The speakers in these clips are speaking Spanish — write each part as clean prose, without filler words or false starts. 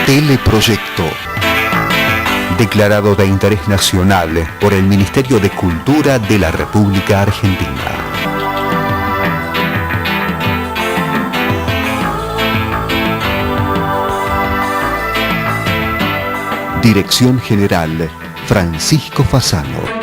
Teleproyecto. Declarado de interés nacional por el Ministerio de Cultura de la República Argentina. Dirección General, Francisco Fasano.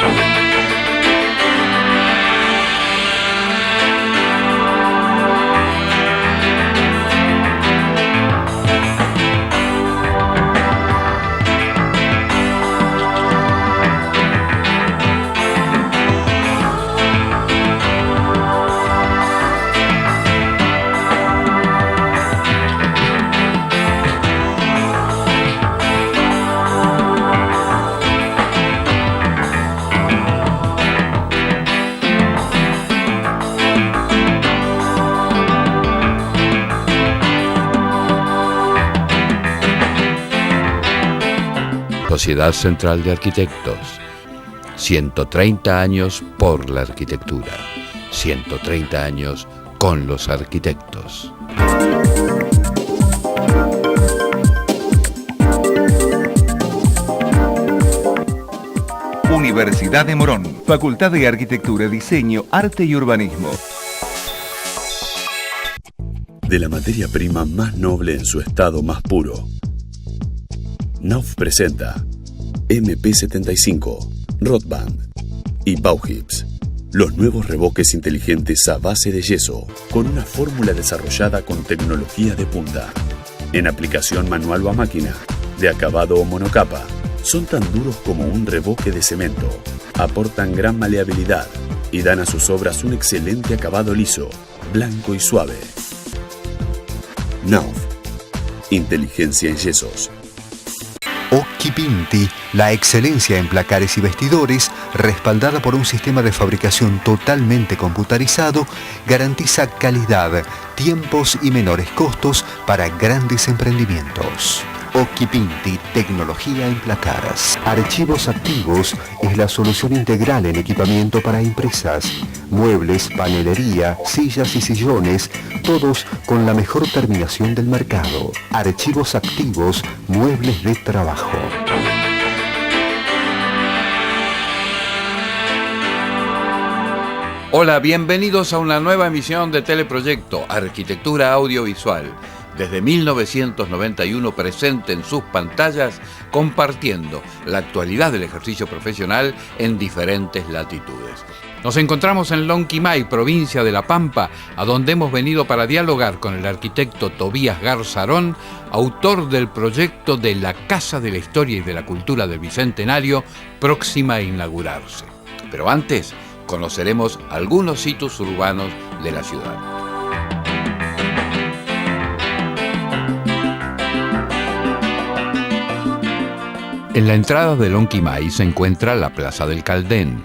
Sociedad Central de Arquitectos. 130 años por la arquitectura. 130 años con los arquitectos. Universidad de Morón. Facultad de Arquitectura, Diseño, Arte y Urbanismo. De la materia prima más noble en su estado más puro. Knauf presenta MP75, Rotband y Bauhips, los nuevos revoques inteligentes a base de yeso, con una fórmula desarrollada con tecnología de punta. En aplicación manual o a máquina, de acabado o monocapa, son tan duros como un revoque de cemento, aportan gran maleabilidad y dan a sus obras un excelente acabado liso, blanco y suave. Knauf, inteligencia en yesos. Occhipinti, la excelencia en placares y vestidores, respaldada por un sistema de fabricación totalmente computarizado, garantiza calidad, tiempos y menores costos para grandes emprendimientos. Occhipinti, tecnología en placares. Archivos Activos es la solución integral en equipamiento para empresas. Muebles, panelería, sillas y sillones, todos con la mejor terminación del mercado. Archivos Activos, muebles de trabajo. Hola, bienvenidos a una nueva emisión de Teleproyecto, Arquitectura Audiovisual. Desde 1991 presente en sus pantallas, compartiendo la actualidad del ejercicio profesional en diferentes latitudes. Nos encontramos en Lonquimay, provincia de La Pampa, a donde hemos venido para dialogar con el arquitecto Tobías Garzarón, autor del proyecto de la Casa de la Historia y de la Cultura del Bicentenario, próxima a inaugurarse. Pero antes, conoceremos algunos hitos urbanos de la ciudad. En la entrada de Lonquimay se encuentra la Plaza del Caldén,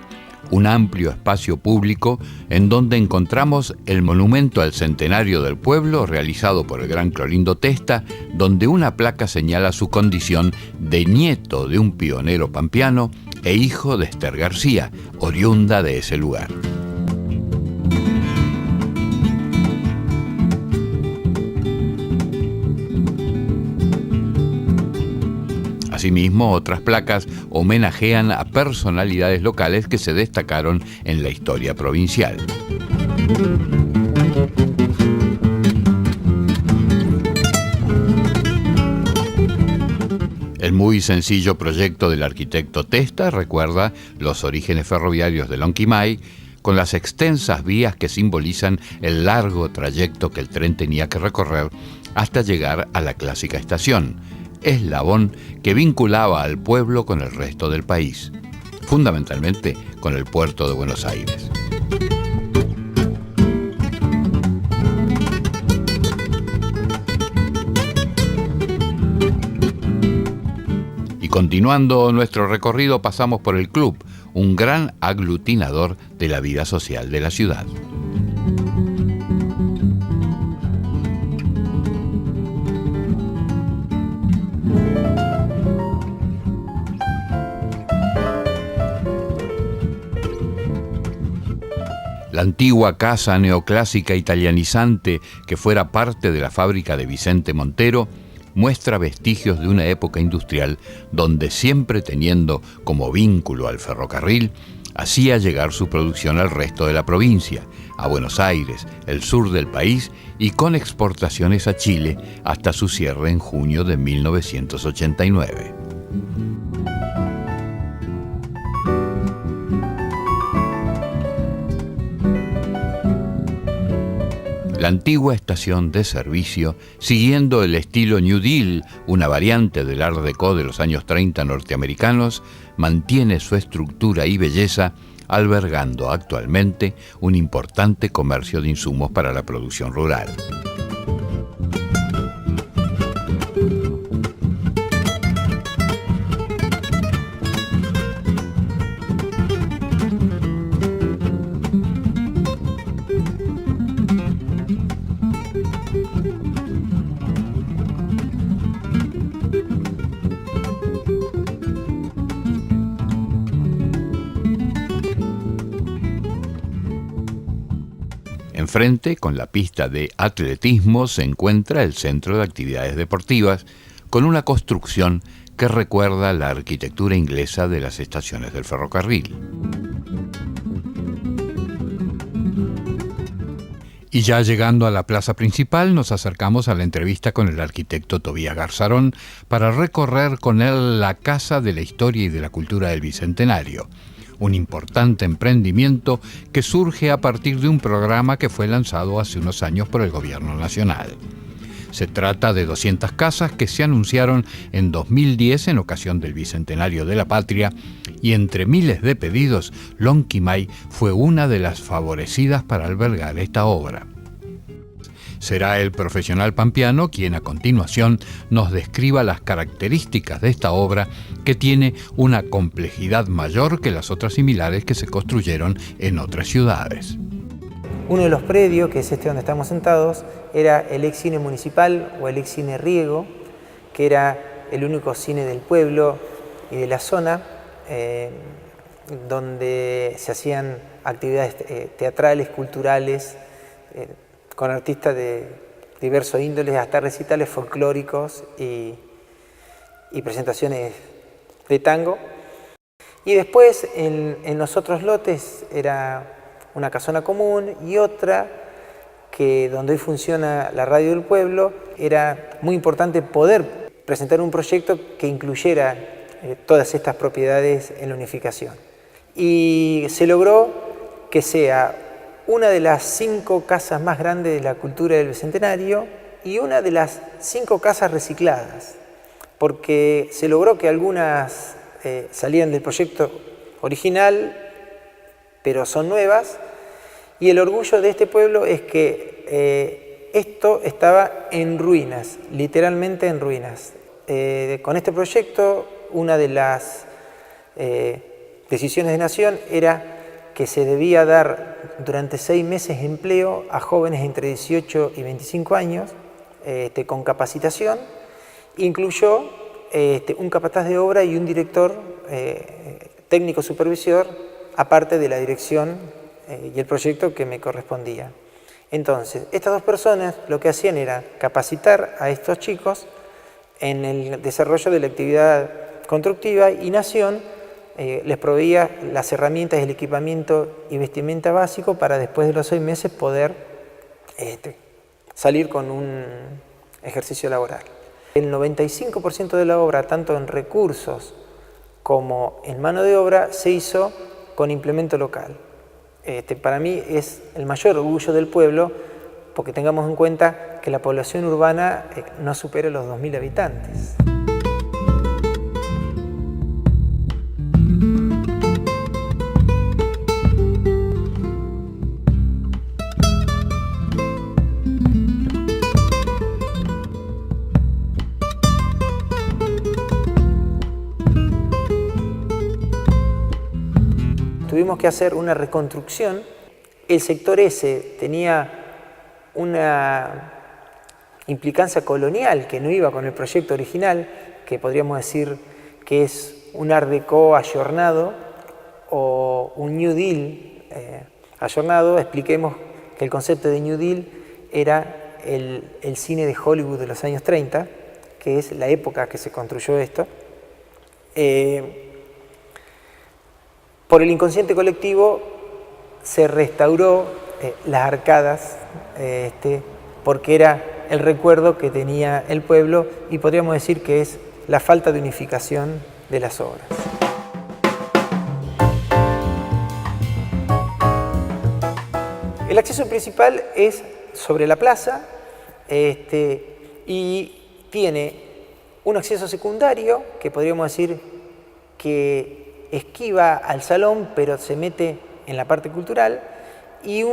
un amplio espacio público en donde encontramos el monumento al centenario del pueblo realizado por el gran Clorindo Testa, donde una placa señala su condición de nieto de un pionero pampeano e hijo de Esther García, oriunda de ese lugar. Asimismo, otras placas homenajean a personalidades locales que se destacaron en la historia provincial. El muy sencillo proyecto del arquitecto Testa recuerda los orígenes ferroviarios de Lonquimay, con las extensas vías que simbolizan el largo trayecto que el tren tenía que recorrer hasta llegar a la clásica estación, eslabón que vinculaba al pueblo con el resto del país, fundamentalmente con el puerto de Buenos Aires. Y continuando nuestro recorrido pasamos por el club, un gran aglutinador de la vida social de la ciudad. La antigua casa neoclásica italianizante que fuera parte de la fábrica de Vicente Montero muestra vestigios de una época industrial donde, siempre teniendo como vínculo al ferrocarril, hacía llegar su producción al resto de la provincia, a Buenos Aires, el sur del país, y con exportaciones a Chile hasta su cierre en junio de 1989. La antigua estación de servicio, siguiendo el estilo New Deal, una variante del Art Deco de los años 30 norteamericanos, mantiene su estructura y belleza, albergando actualmente un importante comercio de insumos para la producción rural. Enfrente, con la pista de atletismo, se encuentra el Centro de Actividades Deportivas, con una construcción que recuerda la arquitectura inglesa de las estaciones del ferrocarril. Y ya llegando a la plaza principal, nos acercamos a la entrevista con el arquitecto Tobías Garzarón para recorrer con él la Casa de la Historia y de la Cultura del Bicentenario, un importante emprendimiento que surge a partir de un programa que fue lanzado hace unos años por el Gobierno Nacional. Se trata de 200 casas que se anunciaron en 2010 en ocasión del Bicentenario de la Patria, y entre miles de pedidos, Lonquimay fue una de las favorecidas para albergar esta obra. Será el profesional pampeano quien a continuación nos describa las características de esta obra, que tiene una complejidad mayor que las otras similares que se construyeron en otras ciudades. Uno de los predios, que es este donde estamos sentados, era el ex cine municipal o el ex cine Riego, que era el único cine del pueblo y de la zona, donde se hacían actividades teatrales, culturales, con artistas de diversos índoles, hasta recitales folclóricos y presentaciones de tango. Y después en los otros lotes era una casona común y otra que donde hoy funciona la radio del pueblo. Era muy importante poder presentar un proyecto que incluyera todas estas propiedades en la unificación. Y se logró que sea una de las 5 casas más grandes de la cultura del Bicentenario y una de las 5 casas recicladas, porque se logró que algunas salieran del proyecto original, pero son nuevas, y el orgullo de este pueblo es que esto estaba en ruinas, literalmente en ruinas. Con este proyecto, una de las decisiones de Nación era que se debía dar durante 6 meses empleo a jóvenes entre 18 y 25 años con capacitación. Incluyó un capataz de obra y un director técnico supervisor, aparte de la dirección y el proyecto que me correspondía. Entonces, estas dos personas lo que hacían era capacitar a estos chicos en el desarrollo de la actividad constructiva, y Nación les proveía las herramientas, el equipamiento y vestimenta básico para después de los 6 meses poder salir con un ejercicio laboral. El 95% de la obra, tanto en recursos como en mano de obra, se hizo con implemento local. Para mí es el mayor orgullo del pueblo, porque tengamos en cuenta que la población urbana no supera los 2.000 habitantes. Tuvimos que hacer una reconstrucción. El sector ese tenía una implicancia colonial que no iba con el proyecto original, que podríamos decir que es un Art Deco ayornado o un New Deal ayornado. Expliquemos que el concepto de New Deal era el cine de Hollywood de los años 30, que es la época que se construyó esto. Por el inconsciente colectivo se restauró las arcadas, porque era el recuerdo que tenía el pueblo, y podríamos decir que es la falta de unificación de las obras. El acceso principal es sobre la plaza, y tiene un acceso secundario, que podríamos decir que esquiva al salón, pero se mete en la parte cultural, y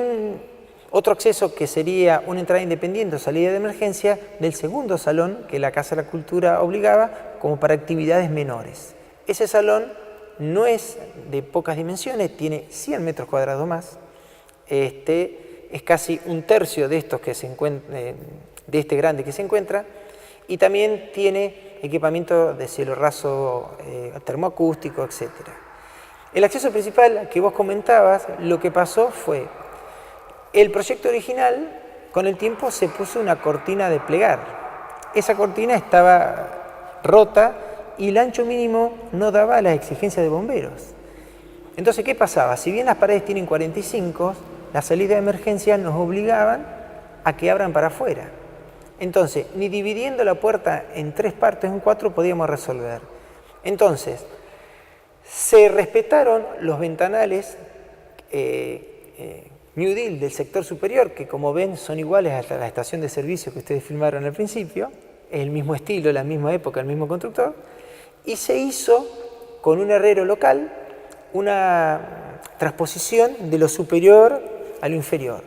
otro acceso que sería una entrada independiente o salida de emergencia del segundo salón que la Casa de la Cultura obligaba como para actividades menores. Ese salón no es de pocas dimensiones, tiene 100 metros cuadrados más, es casi un tercio de estos que se encuentra, de este grande que se encuentra, y también tiene equipamiento de cielo raso, termoacústico, etc. El acceso principal que vos comentabas, lo que pasó fue, el proyecto original, con el tiempo se puso una cortina de plegar. Esa cortina estaba rota y el ancho mínimo no daba a las exigencias de bomberos. Entonces, ¿qué pasaba? Si bien las paredes tienen 45, las salidas de emergencia nos obligaban a que abran para afuera. Entonces, ni dividiendo la puerta en 3 partes, en 4, podíamos resolver. Entonces, se respetaron los ventanales New Deal del sector superior, que como ven son iguales a la estación de servicio que ustedes filmaron al principio, es el mismo estilo, la misma época, el mismo constructor, y se hizo con un herrero local una transposición de lo superior a lo inferior.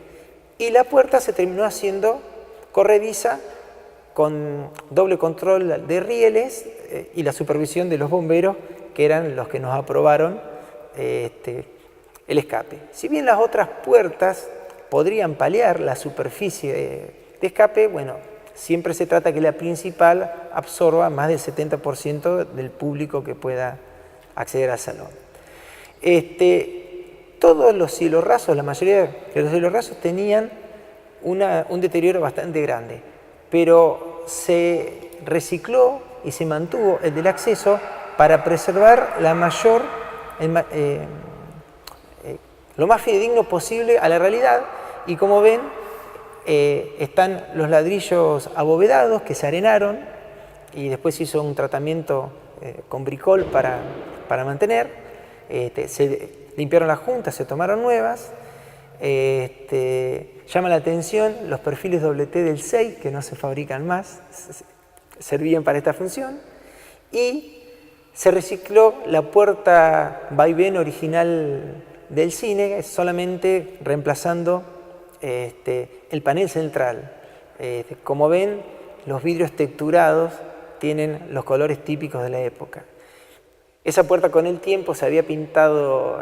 Y la puerta se terminó haciendo corrediza con doble control de rieles y la supervisión de los bomberos, que eran los que nos aprobaron el escape. Si bien las otras puertas podrían paliar la superficie de escape, bueno, siempre se trata que la principal absorba más del 70% del público que pueda acceder al salón. Todos los cielos rasos, la mayoría de los cielos rasos tenían un deterioro bastante grande, pero se recicló y se mantuvo el del acceso para preservar lo más fidedigno posible a la realidad, y como ven, están los ladrillos abovedados que se arenaron y después se hizo un tratamiento con bricol para mantener, se limpiaron las juntas, se tomaron nuevas. Llama la atención los perfiles doble T del 6, que no se fabrican más, servían para esta función, y se recicló la puerta vaivén original del cine, solamente reemplazando el panel central. Como ven, los vidrios texturados tienen los colores típicos de la época. Esa puerta con el tiempo se había pintado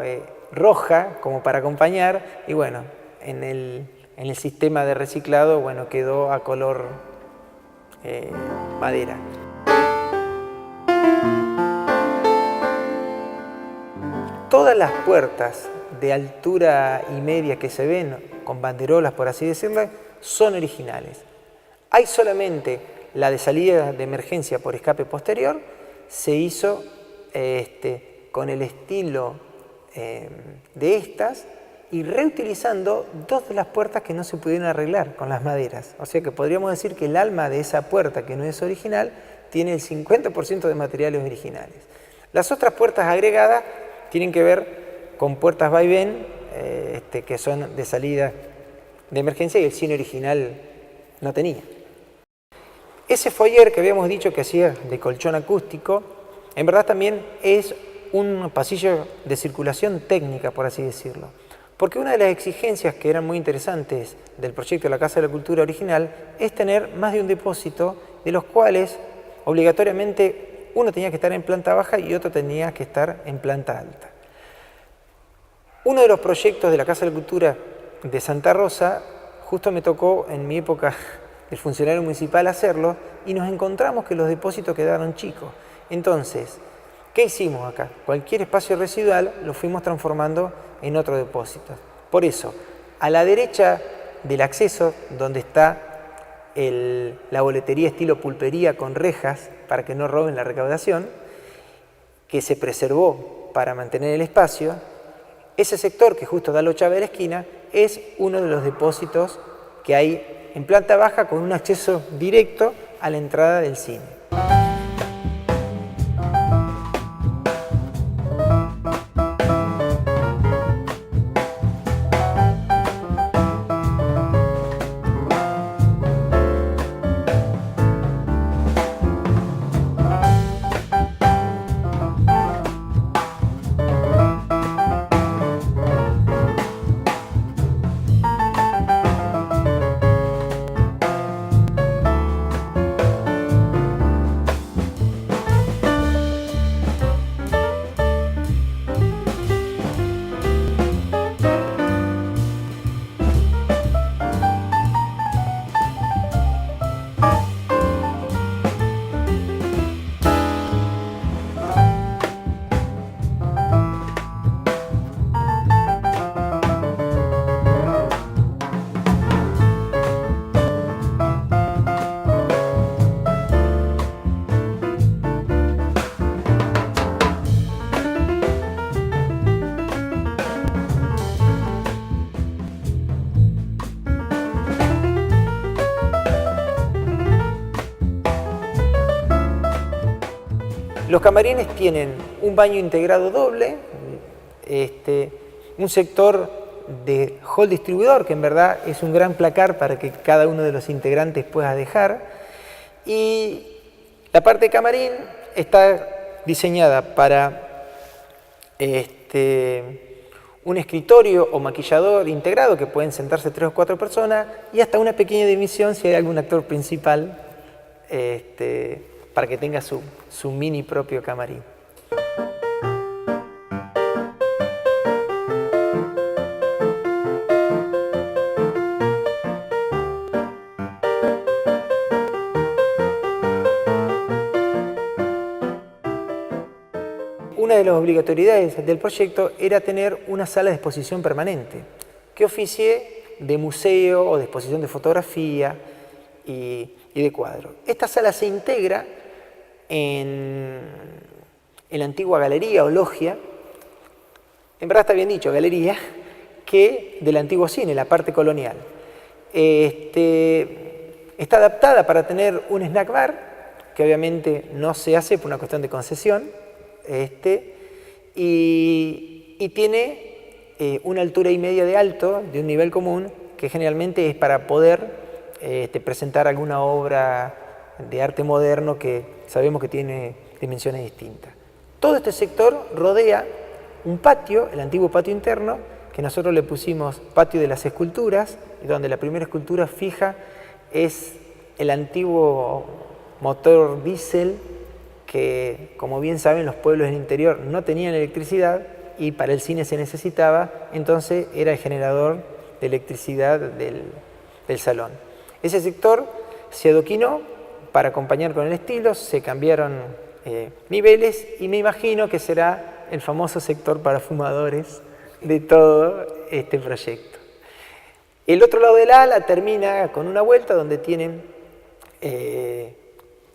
roja como para acompañar, y bueno, en el sistema de reciclado, bueno, quedó a color madera. Todas las puertas de altura y media que se ven, con banderolas por así decirlo, son originales. Hay solamente la de salida de emergencia por escape posterior, se hizo con el estilo de estas, y reutilizando 2 de las puertas que no se pudieron arreglar con las maderas. O sea que podríamos decir que el alma de esa puerta, que no es original, tiene el 50% de materiales originales. Las otras puertas agregadas tienen que ver con puertas vaivén, que son de salida de emergencia, y el cine original no tenía. Ese foyer que habíamos dicho que hacía de colchón acústico, en verdad también es un pasillo de circulación técnica, por así decirlo. Porque una de las exigencias que eran muy interesantes del proyecto de la Casa de la Cultura original es tener más de un depósito, de los cuales obligatoriamente uno tenía que estar en planta baja y otro tenía que estar en planta alta. Uno de los proyectos de la Casa de la Cultura de Santa Rosa, justo me tocó en mi época de funcionario municipal hacerlo, y nos encontramos que los depósitos quedaron chicos. Entonces, ¿qué hicimos acá? Cualquier espacio residual lo fuimos transformando en otro depósito. Por eso, a la derecha del acceso, donde está la boletería estilo pulpería con rejas para que no roben la recaudación, que se preservó para mantener el espacio. Ese sector que justo da Locha de la esquina es uno de los depósitos que hay en planta baja con un acceso directo a la entrada del cine. Los camarines tienen un baño integrado doble, un sector de hall distribuidor, que en verdad es un gran placar para que cada uno de los integrantes pueda dejar, y la parte de camarín está diseñada para un escritorio o maquillador integrado, que pueden sentarse 3 o 4 personas, y hasta una pequeña dimisión si hay algún actor principal, para que tenga su mini propio camarín. Una de las obligatoriedades del proyecto era tener una sala de exposición permanente que oficie de museo o de exposición de fotografía y de cuadro. Esta sala se integra en la antigua galería o logia, en verdad está bien dicho, galería, que del antiguo cine, la parte colonial. Está adaptada para tener un snack bar, que obviamente no se hace por una cuestión de concesión, y tiene una altura y media de alto, de un nivel común, que generalmente es para poder presentar alguna obra de arte moderno que sabemos que tiene dimensiones distintas. Todo este sector rodea un patio, el antiguo patio interno, que nosotros le pusimos patio de las esculturas, donde la primera escultura fija es el antiguo motor diésel que, como bien saben, los pueblos del interior no tenían electricidad y para el cine se necesitaba, entonces era el generador de electricidad del salón. Ese sector se adoquinó para acompañar con el estilo, se cambiaron niveles y me imagino que será el famoso sector para fumadores de todo este proyecto. El otro lado del ala termina con una vuelta donde tienen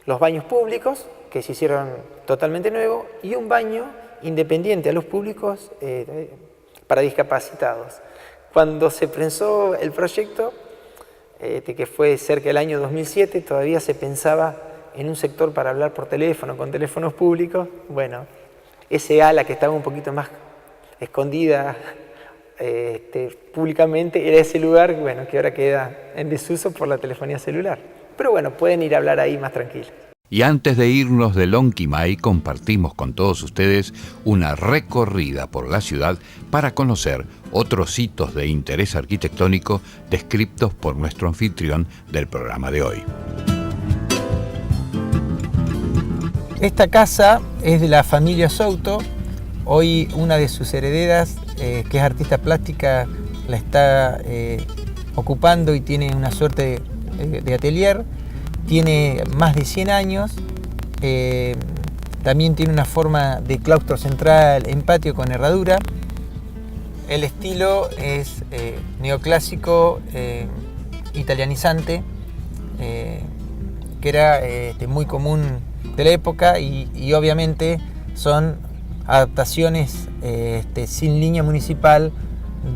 los baños públicos que se hicieron totalmente nuevos y un baño independiente a los públicos para discapacitados. Cuando se pensó el proyecto, que fue cerca del año 2007, todavía se pensaba en un sector para hablar por teléfono, con teléfonos públicos. Bueno, ese ala que estaba un poquito más escondida públicamente era ese lugar, bueno, que ahora queda en desuso por la telefonía celular. Pero bueno, pueden ir a hablar ahí más tranquilos. Y antes de irnos de Lonquimay, compartimos con todos ustedes una recorrida por la ciudad para conocer otros hitos de interés arquitectónico descritos por nuestro anfitrión del programa de hoy. Esta casa es de la familia Souto. Hoy una de sus herederas, que es artista plástica, la está ocupando y tiene una suerte de atelier. Tiene más de 100 años, también tiene una forma de claustro central en patio con herradura. El estilo es neoclásico, italianizante, que era muy común de la época y obviamente son adaptaciones sin línea municipal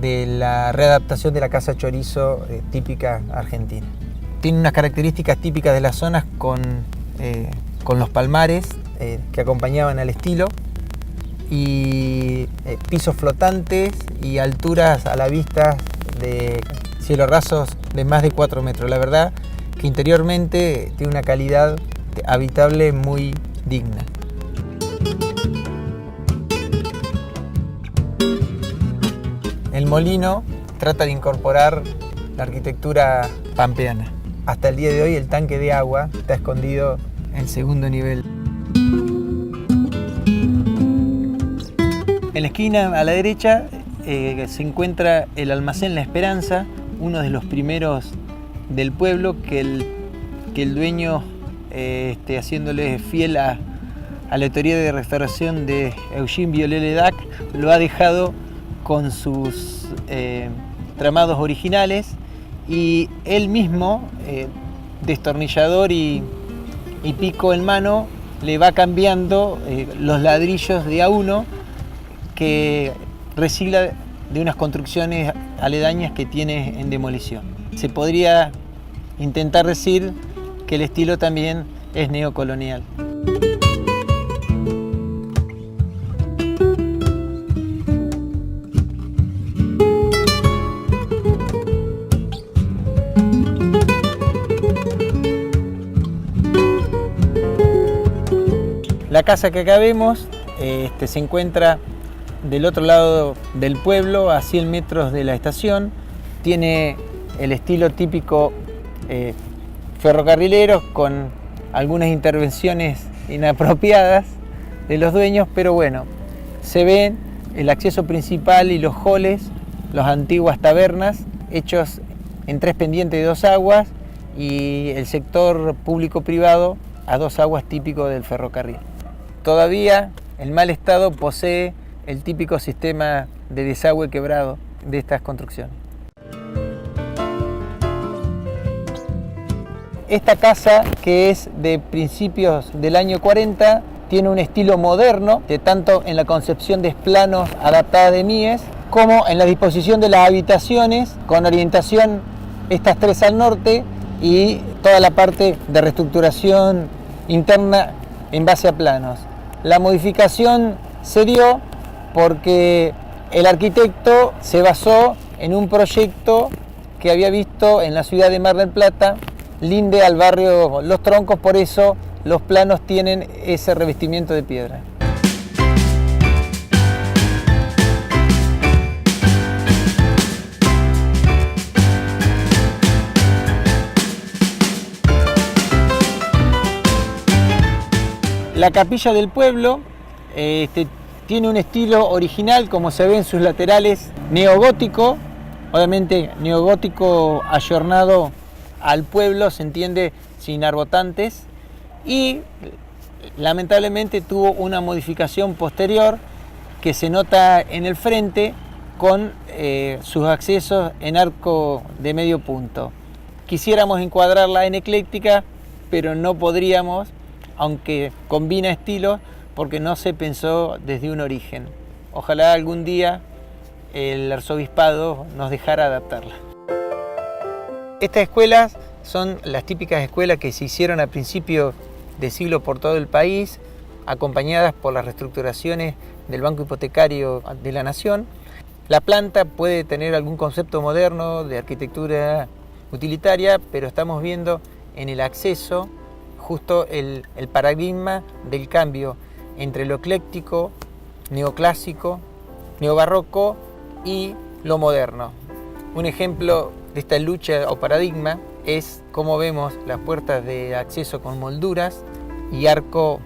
de la readaptación de la casa chorizo típica argentina. Tiene unas características típicas de las zonas con los palmares que acompañaban al estilo y pisos flotantes y alturas a la vista de cielos rasos de más de 4 metros. La verdad que interiormente tiene una calidad habitable muy digna. El molino trata de incorporar la arquitectura pampeana. Hasta el día de hoy el tanque de agua está escondido en el segundo nivel. En la esquina a la derecha se encuentra el almacén La Esperanza, uno de los primeros del pueblo que el dueño, haciéndole fiel a la teoría de restauración de Eugene Viollet-le-Duc, lo ha dejado con sus tramados originales y él mismo, destornillador y pico en mano, le va cambiando los ladrillos de A1 que recicla de unas construcciones aledañas que tiene en demolición. Se podría intentar decir que el estilo también es neocolonial. La casa que acá vemos se encuentra del otro lado del pueblo, a 100 metros de la estación. Tiene el estilo típico ferrocarrilero con algunas intervenciones inapropiadas de los dueños, pero bueno, se ven el acceso principal y los halls, las antiguas tabernas, hechos en 3 pendientes de 2 aguas y el sector público-privado a 2 aguas típico del ferrocarril. Todavía el mal estado posee el típico sistema de desagüe quebrado de estas construcciones. Esta casa, que es de principios del año 40, tiene un estilo moderno, tanto en la concepción de planos adaptadas de Mies, como en la disposición de las habitaciones, con orientación estas 3 al norte y toda la parte de reestructuración interna en base a planos. La modificación se dio porque el arquitecto se basó en un proyecto que había visto en la ciudad de Mar del Plata, linde al barrio Los Troncos, por eso los planos tienen ese revestimiento de piedra. La capilla del pueblo tiene un estilo original, como se ve en sus laterales, neogótico, obviamente neogótico ayornado al pueblo, se entiende, sin arbotantes, y lamentablemente tuvo una modificación posterior que se nota en el frente con sus accesos en arco de medio punto. Quisiéramos encuadrarla en ecléctica, pero no podríamos, aunque combina estilos, porque no se pensó desde un origen. Ojalá algún día el arzobispado nos dejara adaptarla. Estas escuelas son las típicas escuelas que se hicieron a principios de siglo por todo el país, acompañadas por las reestructuraciones del Banco Hipotecario de la Nación. La planta puede tener algún concepto moderno de arquitectura utilitaria, pero estamos viendo en el acceso justo el paradigma del cambio entre lo ecléctico, neoclásico, neobarroco y lo moderno. Un ejemplo de esta lucha o paradigma es cómo vemos las puertas de acceso con molduras y arco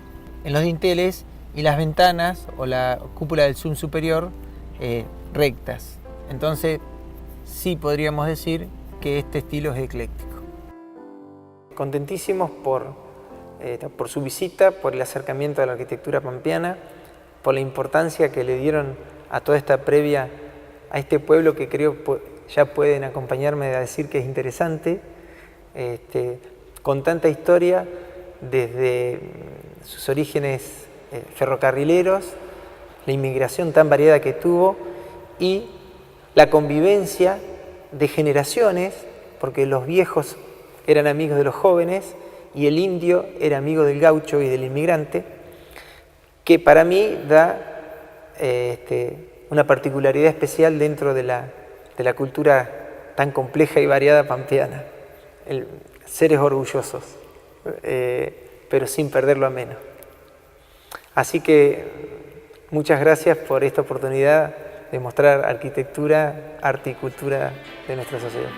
en los dinteles y las ventanas o la cúpula del zoom superior rectas. Entonces sí podríamos decir que este estilo es ecléctico. Contentísimos por su visita, por el acercamiento a la arquitectura pampeana, por la importancia que le dieron a toda esta previa a este pueblo que creo ya pueden acompañarme a decir que es interesante, con tanta historia, desde sus orígenes ferrocarrileros, la inmigración tan variada que tuvo y la convivencia de generaciones, porque los viejos eran amigos de los jóvenes y el indio era amigo del gaucho y del inmigrante, que para mí da una particularidad especial dentro de la cultura tan compleja y variada pampeana. Seres orgullosos, pero sin perder lo ameno. Así que muchas gracias por esta oportunidad de mostrar arquitectura, arte y cultura de nuestra sociedad.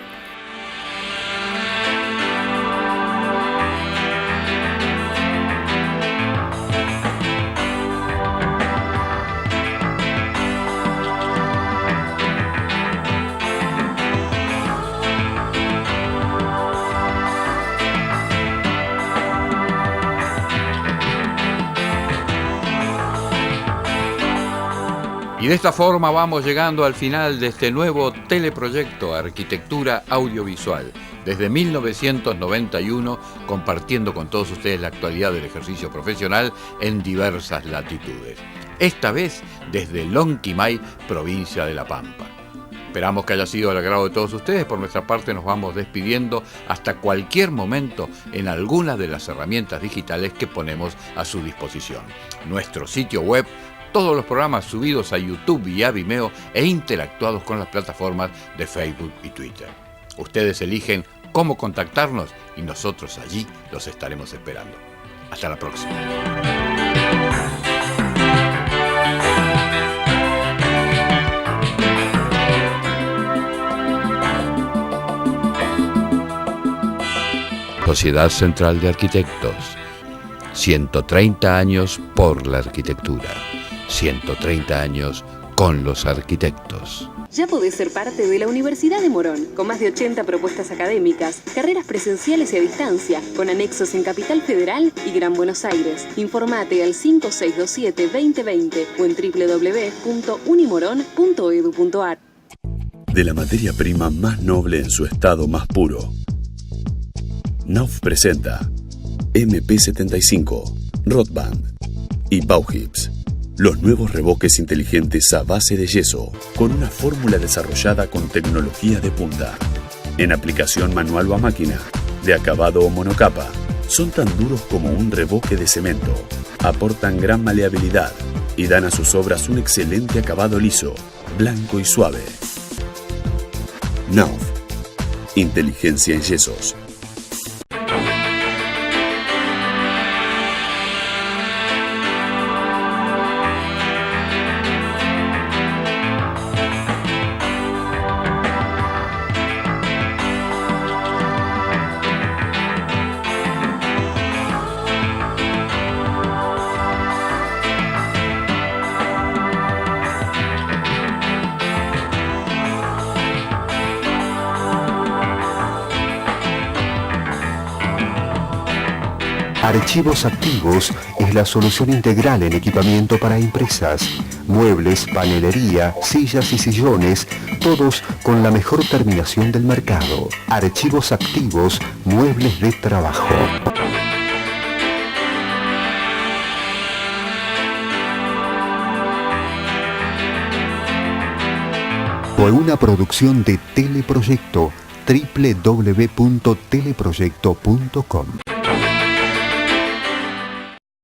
Y de esta forma vamos llegando al final de este nuevo teleproyecto Arquitectura Audiovisual. Desde 1991, compartiendo con todos ustedes la actualidad del ejercicio profesional en diversas latitudes. Esta vez desde Lonquimay, provincia de La Pampa. Esperamos que haya sido del agrado de todos ustedes. Por nuestra parte nos vamos despidiendo hasta cualquier momento en alguna de las herramientas digitales que ponemos a su disposición. Nuestro sitio web, todos los programas subidos a YouTube y a Vimeo e interactuados con las plataformas de Facebook y Twitter. Ustedes eligen cómo contactarnos y nosotros allí los estaremos esperando. Hasta la próxima. Sociedad Central de Arquitectos. 130 años por la arquitectura. 130 años con los arquitectos. Ya podés ser parte de la Universidad de Morón, con más de 80 propuestas académicas, carreras presenciales y a distancia, con anexos en Capital Federal y Gran Buenos Aires. Informate al 5627-2020 o en www.unimorón.edu.ar. De la materia prima más noble en su estado más puro, Knauf presenta MP75, Rotband y Bauhips. Los nuevos revoques inteligentes a base de yeso, con una fórmula desarrollada con tecnología de punta. En aplicación manual o a máquina, de acabado o monocapa, son tan duros como un revoque de cemento. Aportan gran maleabilidad y dan a sus obras un excelente acabado liso, blanco y suave. Knauf. Inteligencia en yesos. Archivos Activos es la solución integral en equipamiento para empresas, muebles, panelería, sillas y sillones, todos con la mejor terminación del mercado. Archivos Activos, muebles de trabajo. Fue una producción de Teleproyecto, www.teleproyecto.com.